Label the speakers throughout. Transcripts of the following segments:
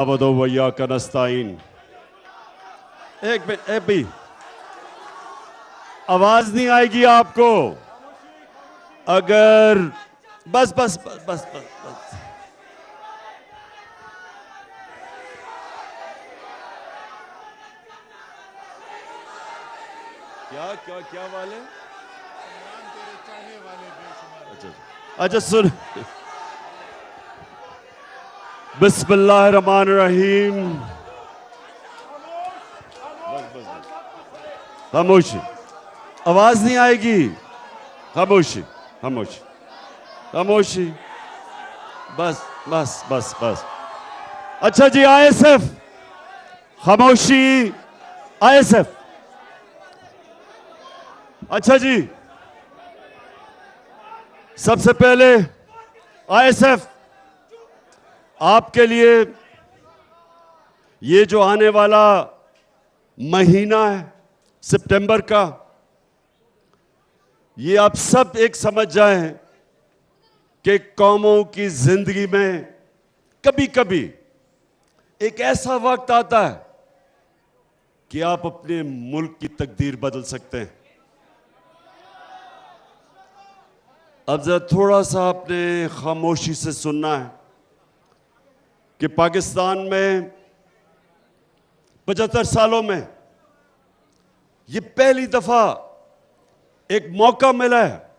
Speaker 1: अवदो वैया का नस्ताइन। एक मिनट, एक भी आवाज नहीं आएगी आपको अगर बस बस बस बस बस, बस। क्या क्या क्या वाले? अच्छा अच्छा सुन। बिस्मिल्लाहिर्रहमानिर्रहीम। बस बस बस, खामोशी, आवाज नहीं आएगी। खामोशी खामोशी खामोशी, बस बस बस बस। अच्छा जी, आईएसएफ, खामोशी, आईएसएफ। अच्छा जी, सबसे पहले आईएसएफ आपके लिए ये जो आने वाला महीना है सितंबर का, ये आप सब एक समझ जाएं कि कौमों की जिंदगी में कभी कभी एक ऐसा वक्त आता है कि आप अपने मुल्क की तकदीर बदल सकते हैं। अब जरा थोड़ा सा आपने खामोशी से सुनना है कि पाकिस्तान में 75 सालों में ये पहली दफा एक मौका मिला है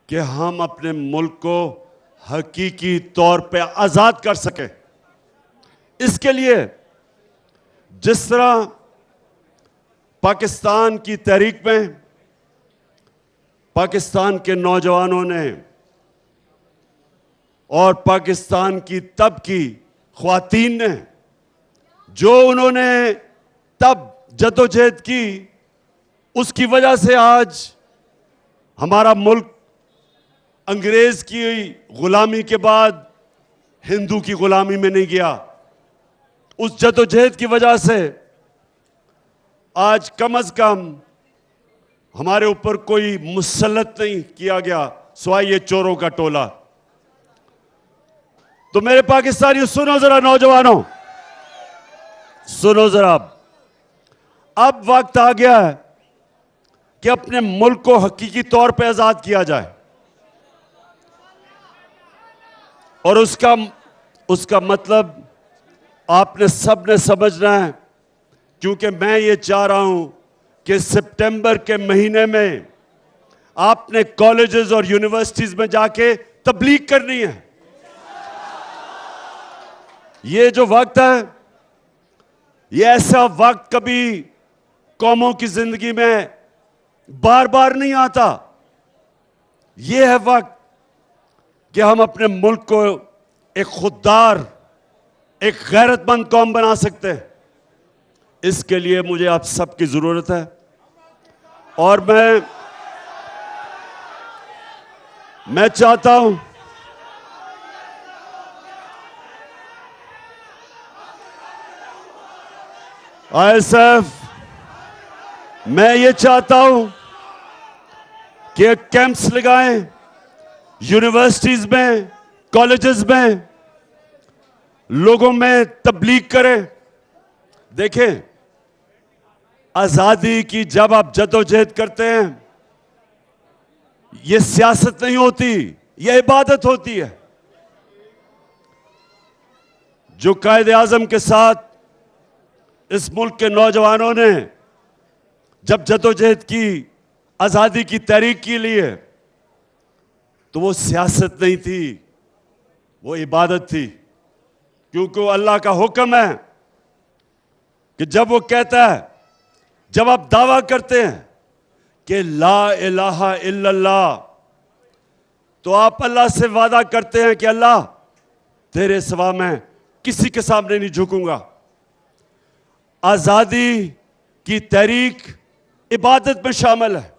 Speaker 1: कि हम अपने मुल्क को हकीकी तौर पे आजाद कर सके। इसके लिए जिस तरह पाकिस्तान की तहरीक में पाकिस्तान के नौजवानों ने और पाकिस्तान की तब की ख्वातीन ने जो उन्होंने तब जद्दोजहद की, उसकी वजह से आज हमारा मुल्क अंग्रेज की गुलामी के बाद हिंदू की गुलामी में नहीं गया। उस जद्दोजहद की वजह से आज कम से कम हमारे ऊपर कोई मुसल्लत नहीं किया गया सिवाय ये चोरों का टोला। तो मेरे पाकिस्तानियों सुनो जरा, नौजवानों सुनो जरा, अब वक्त आ गया है कि अपने मुल्क को हकीकी तौर पे आजाद किया जाए। और उसका मतलब आपने सबने समझना है, क्योंकि मैं ये चाह रहा हूं कि सितंबर के महीने में आपने कॉलेजेस और यूनिवर्सिटीज में जाके तबलीग करनी है। ये जो वक्त है, ये ऐसा वक्त कभी कौमों की जिंदगी में बार बार नहीं आता। ये है वक्त कि हम अपने मुल्क को एक खुददार, एक गैरतमंद कौम बना सकते हैं। इसके लिए मुझे आप सबकी जरूरत है। और मैं चाहता हूं आईएसएफ, मैं ये चाहता हूं कि कैंप्स लगाएं यूनिवर्सिटीज में, कॉलेजेस में, लोगों में तबलीग करें। देखें, आजादी की जब आप जद्दोजहद करते हैं, यह सियासत नहीं होती, यह इबादत होती है। जो कायदे आजम के साथ इस मुल्क के नौजवानों ने जब जद्दोजहद की, आजादी की तहरीक के लिए, तो वो सियासत नहीं थी, वो इबादत थी। क्योंकि अल्लाह का हुक्म है कि जब वो कहता है, जब आप दावा करते हैं कि ला इलाहा इल्लल्लाह, तो आप अल्लाह से वादा करते हैं कि अल्लाह तेरे सिवा मैं किसी के सामने नहीं झुकूंगा। आजादी की तहरीक इबादत में शामिल है।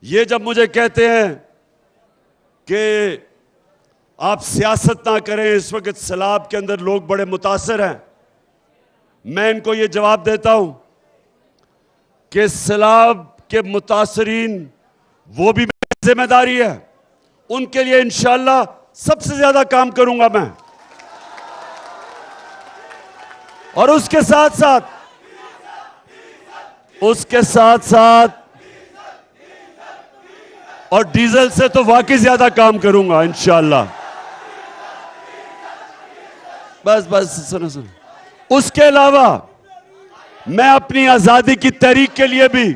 Speaker 1: ये जब मुझे कहते हैं कि आप सियासत ना करें, इस वक्त सैलाब के अंदर लोग बड़े मुतासर हैं, मैं इनको ये जवाब देता हूं कि सैलाब के मुतासरीन वो भी मेरी जिम्मेदारी है। उनके लिए इंशाअल्लाह सबसे ज्यादा काम करूंगा मैं। और उसके साथ साथ और डीजल से तो वाकई ज्यादा काम करूंगा इंशाल्लाह। बस सुनो। उसके अलावा मैं अपनी आजादी की तहरीक के लिए भी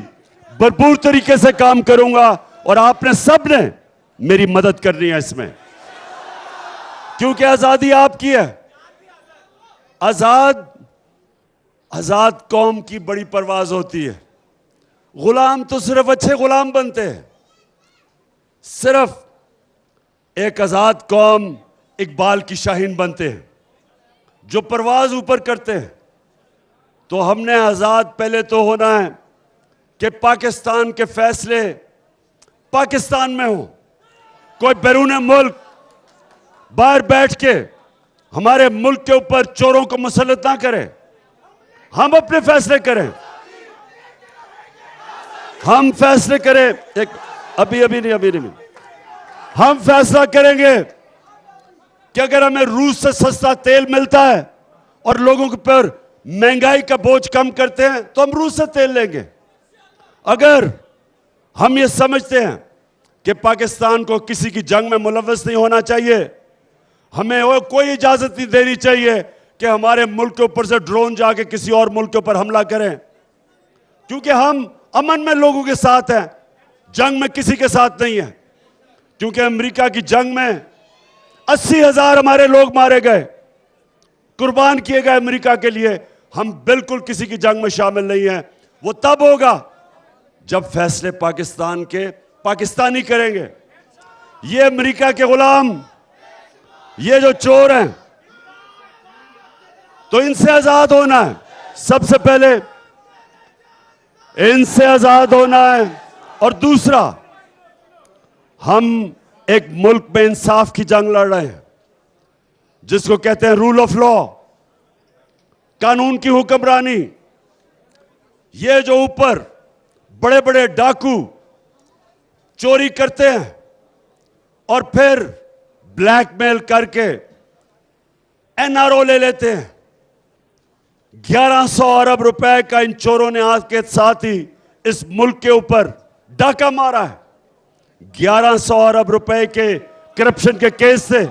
Speaker 1: भरपूर तरीके से काम करूंगा और आपने सब ने मेरी मदद करनी है इसमें, क्योंकि आजादी आपकी है। आजाद कौम की बड़ी परवाज होती है। गुलाम तो सिर्फ अच्छे गुलाम बनते हैं। सिर्फ एक आजाद कौम इकबाल की शाहीन बनते हैं जो परवाज ऊपर करते हैं। तो हमने आजाद पहले तो होना है कि पाकिस्तान के फैसले पाकिस्तान में हो। कोई बैरून मुल्क बाहर बैठ के हमारे मुल्क के ऊपर चोरों को मुसल्लत ना करे। हम अपने फैसले करें। हम फैसले करें। अभी नहीं। हम फैसला करेंगे कि अगर हमें रूस से सस्ता तेल मिलता है और लोगों के ऊपर महंगाई का बोझ कम करते हैं तो हम रूस से तेल लेंगे। अगर हम ये समझते हैं कि पाकिस्तान को किसी की जंग में मुलव्वस नहीं होना चाहिए, हमें वो कोई इजाजत नहीं देनी चाहिए कि हमारे मुल्क के ऊपर से ड्रोन जाके किसी और मुल्क के ऊपर हमला करें, क्योंकि हम अमन में लोगों के साथ हैं, जंग में किसी के साथ नहीं है। क्योंकि अमेरिका की जंग में 80,000 हमारे लोग मारे गए, कुर्बान किए गए अमेरिका के लिए। हम बिल्कुल किसी की जंग में शामिल नहीं हैं। वो तब होगा जब फैसले पाकिस्तान के पाकिस्तानी करेंगे। ये अमेरिका के गुलाम, ये जो चोर हैं, तो इनसे आजाद होना है। सबसे पहले इनसे आजाद होना है। और दूसरा, हम एक मुल्क में इंसाफ की जंग लड़ रहे हैं जिसको कहते हैं रूल ऑफ लॉ, कानून की हुक्मरानी। ये जो ऊपर बड़े बड़े डाकू चोरी करते हैं और फिर ब्लैकमेल करके एनआरओ ले लेते हैं। 1100 अरब रुपए का इन चोरों ने आज के साथ ही इस मुल्क के ऊपर डाका मारा है। 1100 अरब रुपए के करप्शन के केस से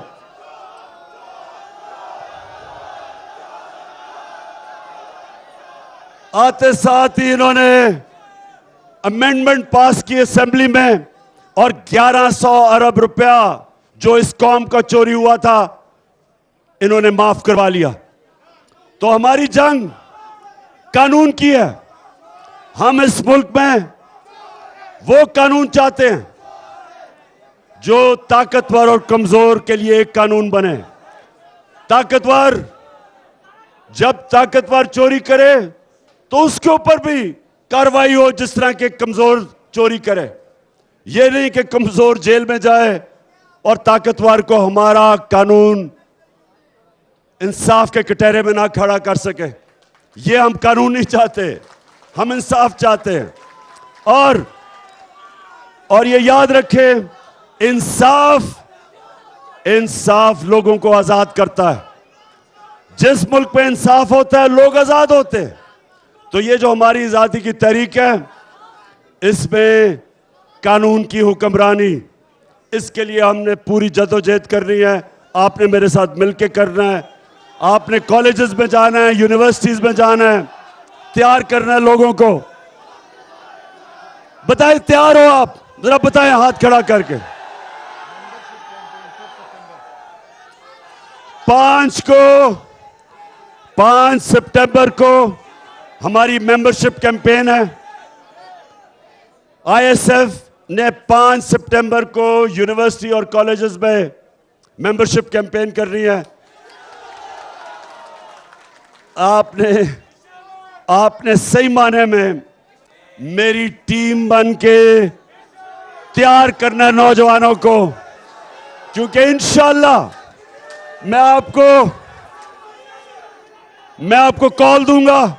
Speaker 1: आते साथ ही इन्होंने अमेंडमेंट पास की असेंबली में और 1100 अरब रुपया जो इस कौम का चोरी हुआ था इन्होंने माफ करवा लिया। तो हमारी जंग कानून की है। हम इस मुल्क में वो कानून चाहते हैं जो ताकतवर और कमजोर के लिए एक कानून बने। ताकतवर जब ताकतवर चोरी करे तो उसके ऊपर भी कार्रवाई हो जिस तरह के कमजोर चोरी करे। ये नहीं कि कमजोर जेल में जाए और ताकतवर को हमारा कानून इंसाफ के कटहरे में ना खड़ा कर सके। ये हम कानून नहीं चाहते, हम इंसाफ चाहते हैं। और ये याद रखें, इंसाफ लोगों को आजाद करता है। जिस मुल्क में इंसाफ होता है लोग आजाद होते हैं। तो ये जो हमारी आजादी की तहरीक है, इसमें कानून की हुक्मरानी, इसके लिए हमने पूरी जदोजहद करनी है। आपने मेरे साथ मिलकर करना है। आपने कॉलेजेस में जाना है, यूनिवर्सिटीज में जाना है, तैयार करना है लोगों को। बताएं तैयार हो आप? जरा बताएं हाथ खड़ा करके। 5 सितंबर को हमारी मेंबरशिप कैंपेन है। आईएसएफ ने 5 सितंबर को यूनिवर्सिटी और कॉलेजेस में मेंबरशिप कैंपेन कर रही है। आपने सही माने में मेरी टीम बन के तैयार करना नौजवानों को, क्योंकि इंशाअल्लाह मैं आपको कॉल दूंगा।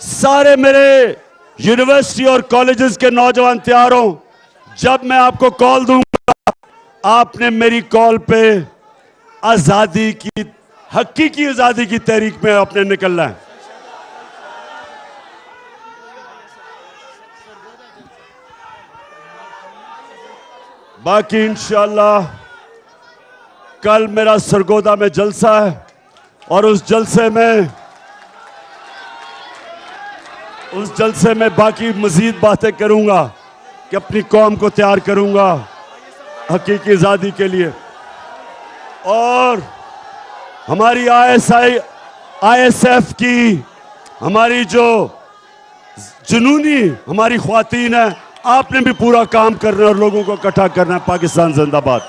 Speaker 1: सारे मेरे यूनिवर्सिटी और कॉलेजेस के नौजवान तैयार हो। जब मैं आपको कॉल दूंगा, आपने मेरी कॉल पे आजादी की हकीकी आजादी की तहरीक में आपने निकलना है। बाकी इंशाअल्लाह कल मेरा सरगोदा में जलसा है और उस जलसे में बाकी मजीद बातें करूंगा कि अपनी कौम को तैयार करूंगा हकीकी आजादी के लिए। और हमारी आईएसएफ की हमारी जो जुनूनी हमारी ख्वातीन है, आपने भी पूरा काम करना है और लोगों को इकट्ठा करना है। पाकिस्तान जिंदाबाद।